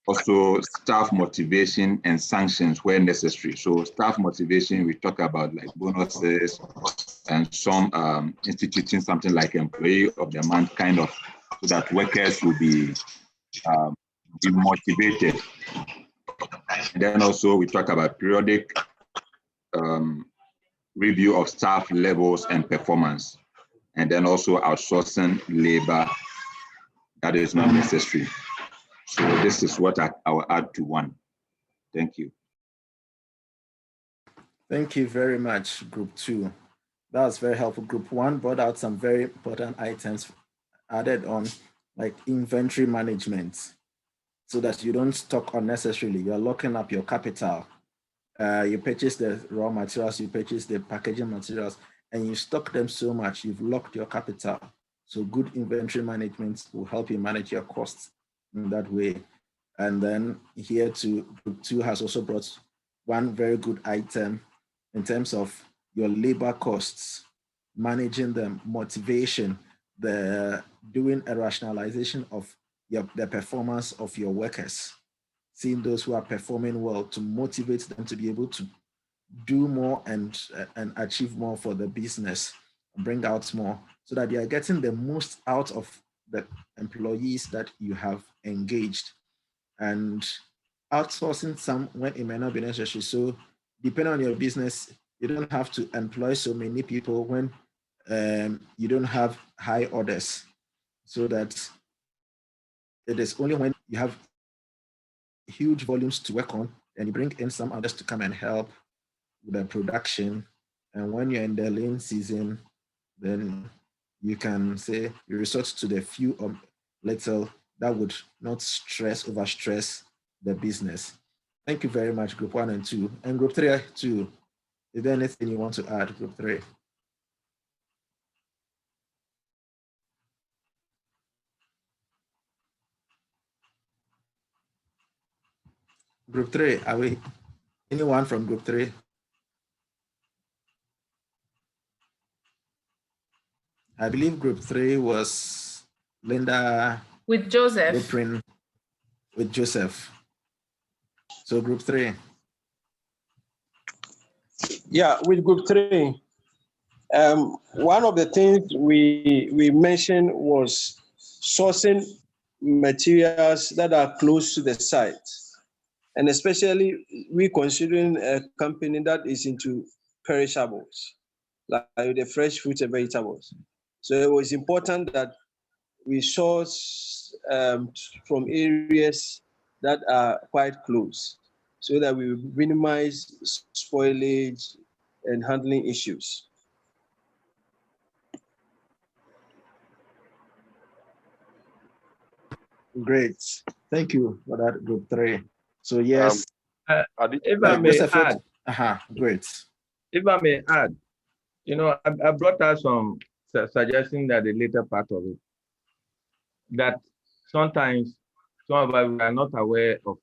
also staff motivation and sanctions where necessary. So staff motivation, we talk about like bonuses and some instituting something like employee of the month kind of, so that workers will be motivated. And then also we talk about periodic review of staff levels and performance. And then also outsourcing labor that is not necessary. So this is what I will add to one. Thank you. Thank you very much, group two. That was very helpful. Group one brought out some very important items added on, like inventory management, so that you don't stock unnecessarily. You're locking up your capital You purchase the raw materials, you purchase the packaging materials, and you stock them so much, you've locked your capital. So good inventory management will help you manage your costs in that way. And then here too, Group 2 has also brought one very good item in terms of your labor costs, managing them, motivation, the doing a rationalization of the performance of your workers, seeing those who are performing well to motivate them to be able to do more and achieve more for the business, bring out more, so that you are getting the most out of the employees that you have engaged, and outsourcing some when it may not be necessary. So depending on your business, you don't have to employ so many people when you don't have high orders, so that it is only when you have huge volumes to work on and you bring in some others to come and help with the production. And when you're in the lean season, then you can say you resort to the few or little that would not overstress the business. Thank you very much, Group 1 and 2. And Group 3 too. Is there anything you want to add, Group 3? Group 3, are we? Anyone from Group 3? I believe Group 3 was Linda. With Joseph. Blueprint with Joseph. So Group 3. Yeah, with Group 3. One of the things we mentioned was sourcing materials that are close to the site. And especially we considering a company that is into perishables, like the fresh fruits and vegetables. So it was important that we source from areas that are quite close, so that we minimize spoilage and handling issues. Great. Thank you for that, Group 3. So yes. If I may add, great. If I may add, I brought out some suggestions at the later part of it, that sometimes some of us are not aware of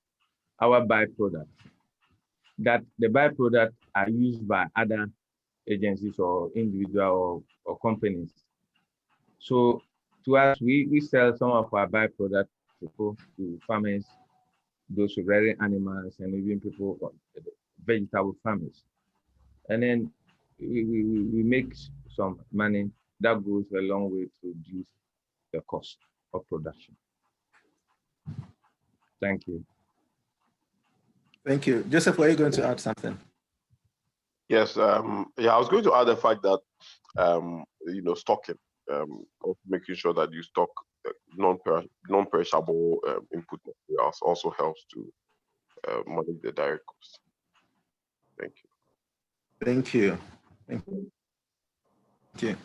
our byproducts, that the byproducts are used by other agencies or individual or companies. So to us, we sell some of our byproducts to farmers, those who rearing animals, and even people, vegetable farmers. And then we make some money that goes a long way to reduce the cost of production. Thank you. Thank you. Joseph, were you going to add something? Yes, I was going to add the fact that, stocking, making sure that you stock non-perishable input materials also helps to manage the direct cost. Thank you. Thank you. Thank you. Okay.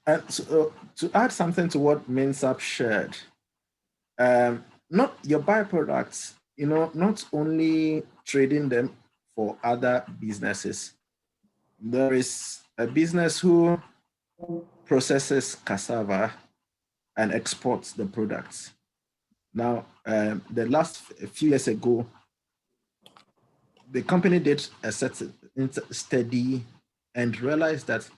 And so, to add something to what Minsap shared, not your byproducts, not only trading them for other businesses. There is a business who processes cassava and exports the products. Now, the last few years ago, the company did a certain study and realized that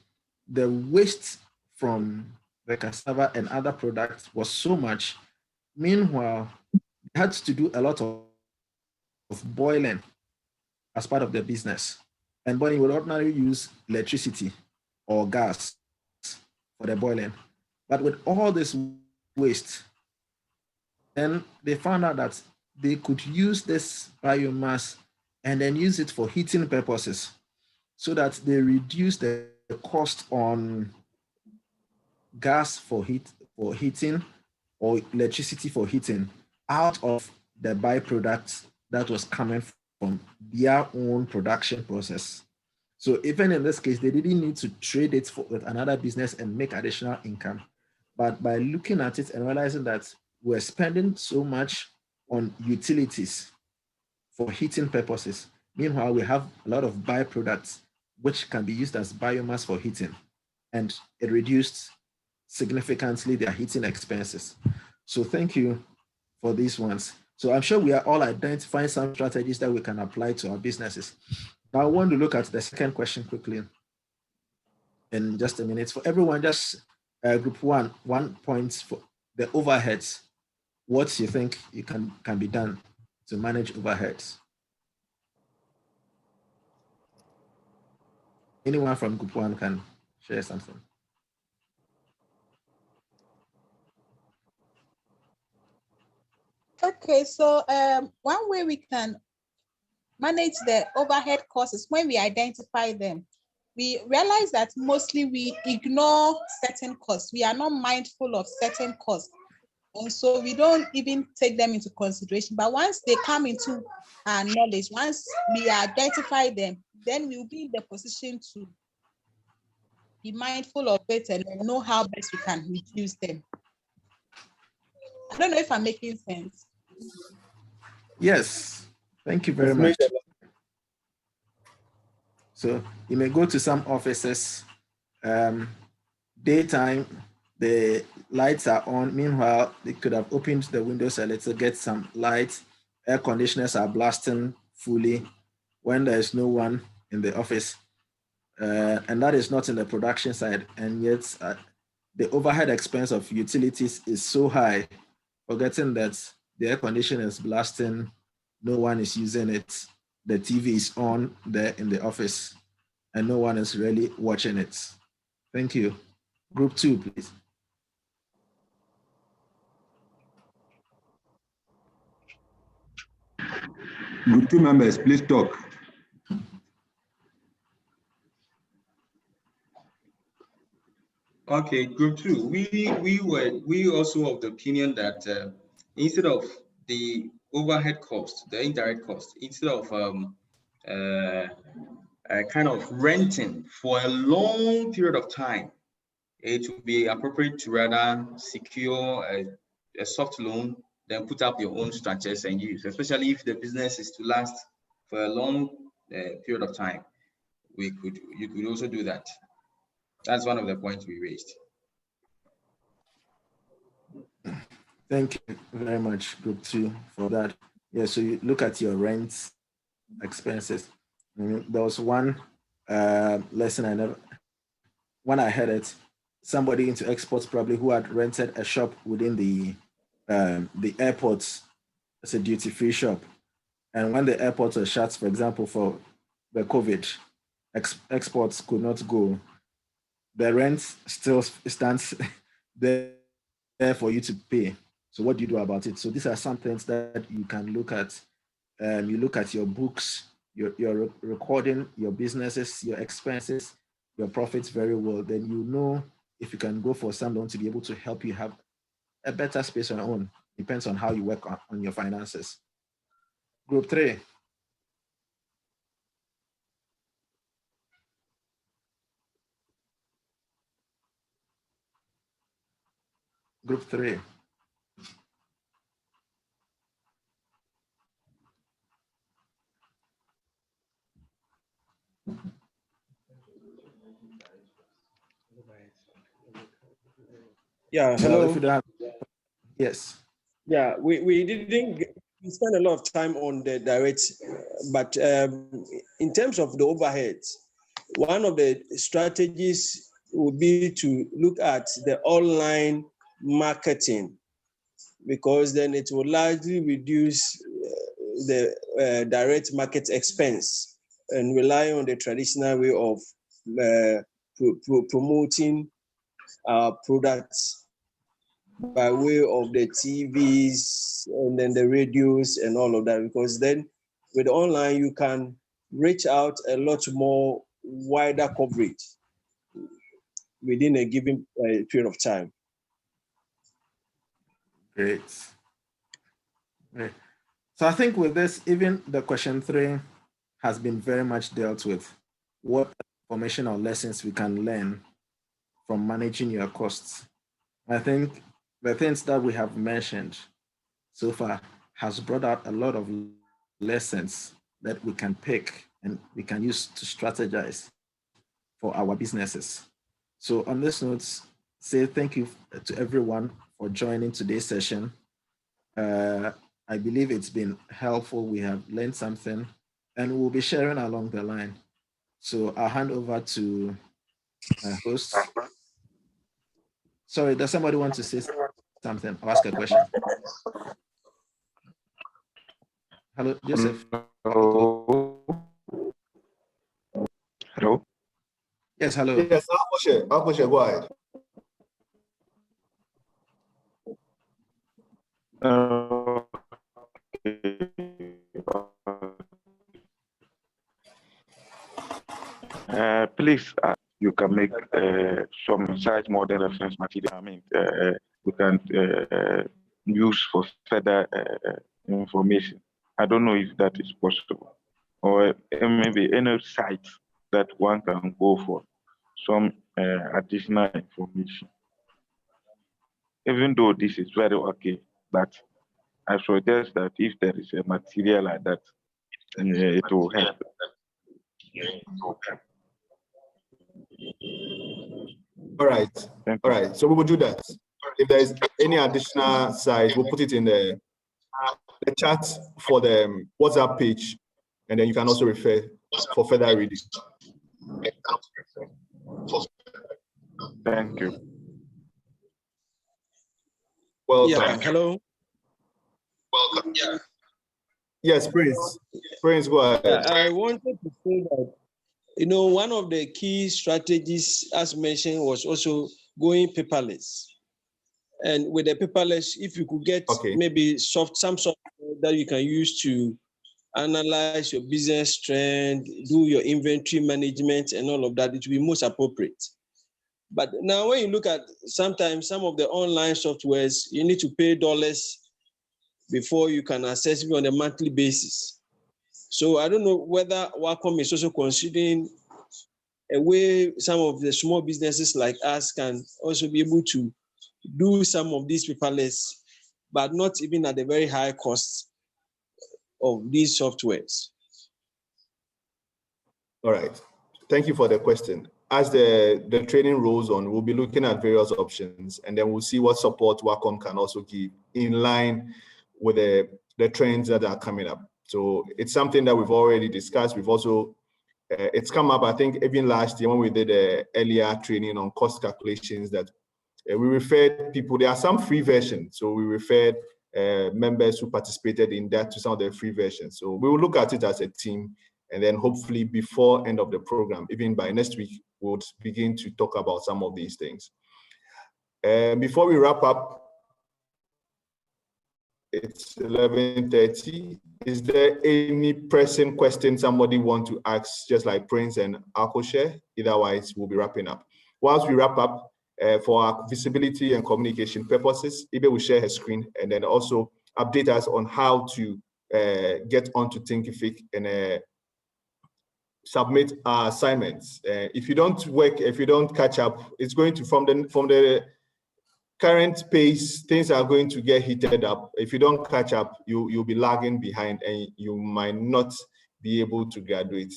the waste from the cassava and other products was so much. Meanwhile, they had to do a lot of boiling as part of their business. And boiling would ordinarily use electricity or gas for the boiling. But with all this waste, then they found out that they could use this biomass and then use it for heating purposes, so that they reduce the cost on gas for heating or electricity for heating out of the byproduct that was coming from their own production process. So even in this case, they didn't need to trade it with another business and make additional income. But by looking at it and realizing that we're spending so much on utilities for heating purposes, Meanwhile, we have a lot of byproducts which can be used as biomass for heating, and it reduced significantly their heating expenses. So thank you for these ones. So I'm sure we are all identifying some strategies that we can apply to our businesses. Now I want to look at the second question quickly in just a minute. For everyone, just group 1 point for the overheads. What you think you can be done to manage overheads? Anyone from group 1 can share something. Okay, so one way we can manage the overhead costs is when we identify them. We realize that mostly we ignore certain costs. We are not mindful of certain costs. And so we don't even take them into consideration. But once they come into our knowledge, once we identify them, then we'll be in the position to be mindful of it and know how best we can reduce them. I don't know if I'm making sense. Yes, thank you very much. So you may go to some offices, daytime, the lights are on. Meanwhile, they could have opened the windows a little, get some light. Air conditioners are blasting fully when there is no one in the office. And that is not in the production side. And yet the overhead expense of utilities is so high, forgetting that the air conditioner is blasting, no one is using it, the TV is on there in the office, and no one is really watching it. Thank you. Group 2, please. Group 2 members, please talk. Okay, group 2. We also of the opinion that instead of the overhead cost, the indirect cost, instead of kind of renting for a long period of time, it would be appropriate to rather secure a soft loan, then put up your own structures and use, especially if the business is to last for a long period of time. You could also do that. That's one of the points we raised. Thank you very much, Group 2, for that. Yeah, so you look at your rent expenses. There was one lesson when I heard it, somebody into exports probably who had rented a shop within the airport as a duty-free shop. And when the airports were shut, for example, for the COVID, exports could not go. The rent still stands there for you to pay. So what do you do about it? So these are some things that you can look at. You look at your books, you're recording your businesses, your expenses, your profits very well. Then you know if you can go for some loan to be able to help you have a better space on your own. Depends on how you work on your finances. Group 3. Group 3. Yeah, hello. If you don't have, yes. Yeah, we didn't spend a lot of time on the direct, but in terms of the overheads, one of the strategies would be to look at the online marketing, because then it will largely reduce the direct market expense and rely on the traditional way of promoting our products by way of the TVs and then the radios and all of that, because then with online you can reach out a lot more wider coverage within a given period of time. Great. So I think with this, even the question 3 has been very much dealt with. What information or lessons we can learn from managing your costs. I think the things that we have mentioned so far has brought out a lot of lessons that we can pick and we can use to strategize for our businesses. So on this note, say thank you to everyone for joining today's session. I believe it's been helpful. We have learned something and we'll be sharing along the line. So I'll hand over to my host. Sorry, does somebody want to say something or ask a question? Hello, Joseph. Hello. Yes, hello. Yes, Akoshe, go ahead. Please, you can make some size model reference material. I mean, we can use for further information. I don't know if that is possible, or maybe any site that one can go for some additional information. Even though this is very okay, but I suggest that if there is a material like that, it will help. All right. All right. So we will do that. If there is any additional site, we'll put it in the chat for the WhatsApp page, and then you can also refer for further reading. Thank you. Welcome. Yeah, hello. Welcome. Yeah. Yes, Prince. Prince, go ahead. Yeah, I wanted to say that, you know, one of the key strategies, as mentioned, was also going paperless. And with the paperless, if you could get maybe some software that you can use to analyze your business trend, do your inventory management and all of that, it will be most appropriate. But now when you look at sometimes some of the online softwares, you need to pay dollars before you can access it on a monthly basis. So I don't know whether WACOMP is also considering a way some of the small businesses like us can also be able to do some of these paperless, but not even at the very high cost of these softwares. All right. Thank you for the question. As the training rolls on, we'll be looking at various options, and then we'll see what support WACOMP can also give in line with the trends that are coming up. So it's something that we've already discussed. We've also, it's come up, I think, even last year when we did earlier training on cost calculations, that we referred people, there are some free versions. So we referred members who participated in that to some of the free versions. So we will look at it as a team, and then hopefully before end of the program, even by next week, we'll begin to talk about some of these things. Before we wrap up, it's 11:30. Is there any pressing question somebody want to ask, just like Prince and Akoshe? Otherwise, we'll be wrapping up. Whilst we wrap up, for our visibility and communication purposes, Ibe will share her screen and then also update us on how to get onto Thinkific and submit our assignments. If you don't work, if you don't catch up, it's going to, from the current pace, things are going to get heated up. If you don't catch up, you'll be lagging behind and you might not be able to graduate.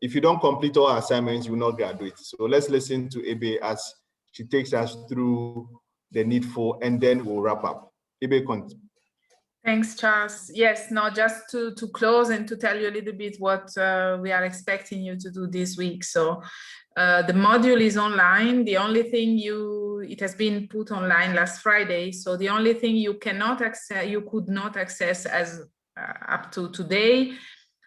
If you don't complete all assignments, you will not graduate. So let's listen to Ebe as she takes us through the needful, and then we'll wrap up. Ebe, continue. Thanks, Charles. Yes, now just to close and to tell you a little bit what we are expecting you to do this week. So the module is online. The only thing it has been put online last Friday. So the only thing you cannot access, you could not access as up to today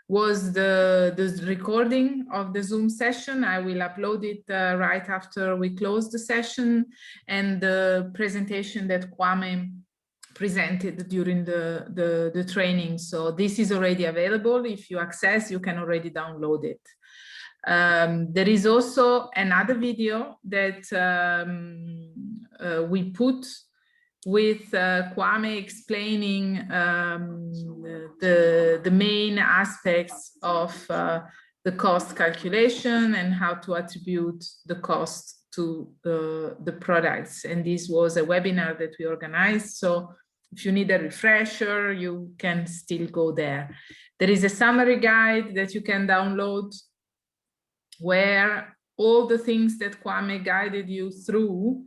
was the recording of the Zoom session. I will upload it right after we close the session, and the presentation that Kwame presented during the training. So this is already available. If you access, you can already download it. There is also another video that we put with Kwame explaining the main aspects of the cost calculation and how to attribute the cost to the products. And this was a webinar that we organized. So if you need a refresher, you can still go there. There is a summary guide that you can download where all the things that Kwame guided you through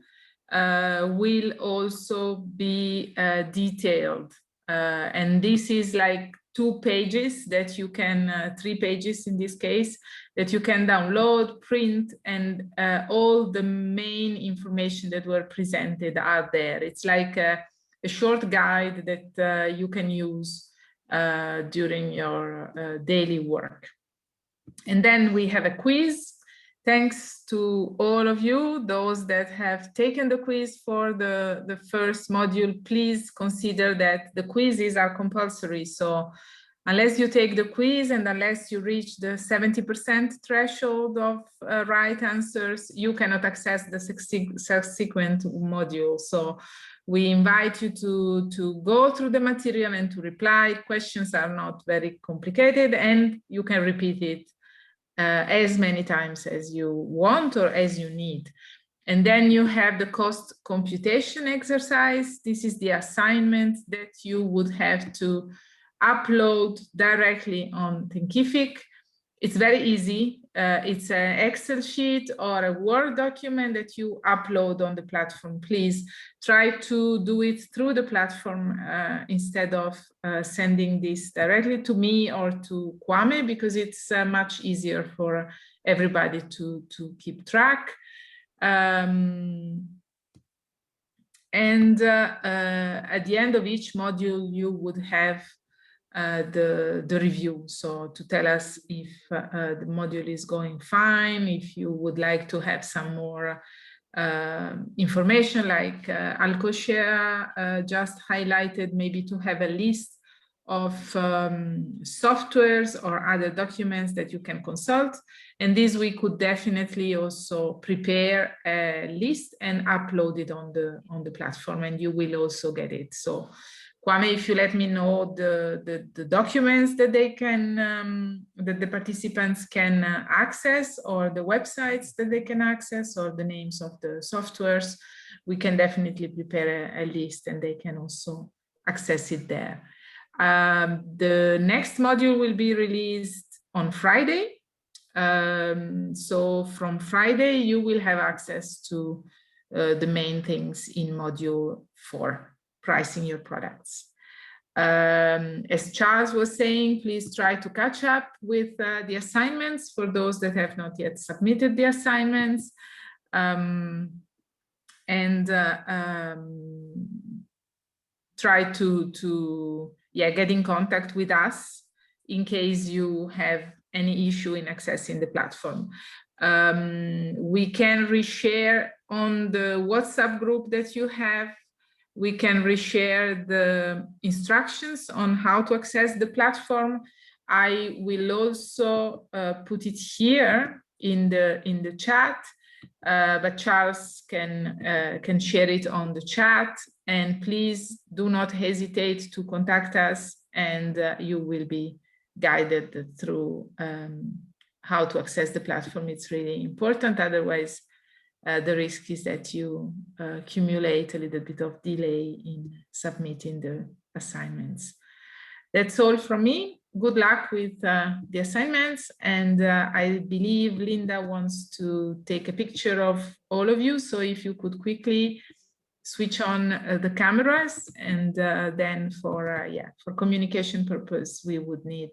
will also be detailed. And this is like 2 pages that you can, 3 pages in this case, that you can download, print, and all the main information that were presented are there. It's like a short guide that you can use during your daily work. And then we have a quiz. Thanks to all of you, those that have taken the quiz for the first module, please consider that the quizzes are compulsory. So unless you take the quiz and unless you reach the 70% threshold of right answers, you cannot access the subsequent module. So we invite you to go through the material and to reply. Questions are not very complicated and you can repeat it as many times as you want or as you need. And then you have the cost computation exercise. This is the assignment that you would have to upload directly on Thinkific. It's very easy. It's an Excel sheet or a Word document that you upload on the platform. Please try to do it through the platform instead of sending this directly to me or to Kwame, because it's much easier for everybody to keep track. And at the end of each module, you would have the review, so to tell us if the module is going fine, if you would like to have some more information like Alcoshare just highlighted, maybe to have a list of softwares or other documents that you can consult. And this we could definitely also prepare a list and upload it on the platform, and you will also get it. So Kwame, if you let me know the documents that they can, that the participants can access, or the websites that they can access, or the names of the softwares, we can definitely prepare a list and they can also access it there. The next module will be released on Friday. So from Friday, you will have access to the main things in module 4. Pricing your products. As Charles was saying, please try to catch up with the assignments for those that have not yet submitted the assignments. Try to get in contact with us in case you have any issue in accessing the platform. We can reshare on the WhatsApp group that you have. We can reshare the instructions on how to access the platform. I will also put it here in the chat, but Charles can share it on the chat. And please do not hesitate to contact us, and you will be guided through how to access the platform. It's really important. Otherwise, the risk is that you accumulate a little bit of delay in submitting the assignments. That's all from me. Good luck with the assignments. And I believe Linda wants to take a picture of all of you. So if you could quickly switch on the cameras, and then for communication purpose, we would need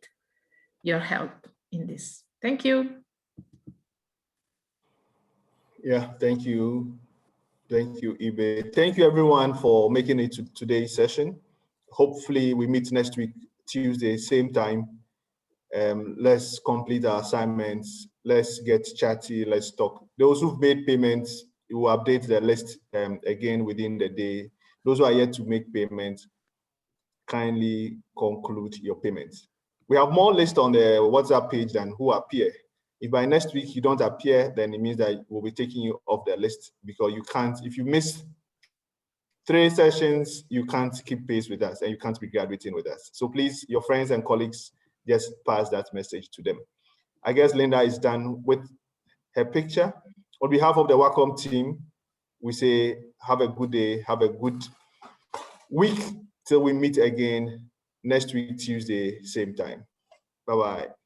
your help in this. Thank you. Yeah, thank you. Thank you, Ibe. Thank you, everyone, for making it to today's session. Hopefully, we meet next week, Tuesday, same time. Let's complete our assignments. Let's get chatty. Let's talk. Those who've made payments, you will update the list again within the day. Those who are yet to make payments, kindly conclude your payments. We have more lists on the WhatsApp page than who appear. If by next week you don't appear, then it means that we'll be taking you off the list, because you can't, if you miss 3 sessions, you can't keep pace with us and you can't be graduating with us. So please, your friends and colleagues, just pass that message to them. I guess Linda is done with her picture. On behalf of the WACOMP team, we say have a good day, have a good week till we meet again next week, Tuesday, same time. Bye-bye.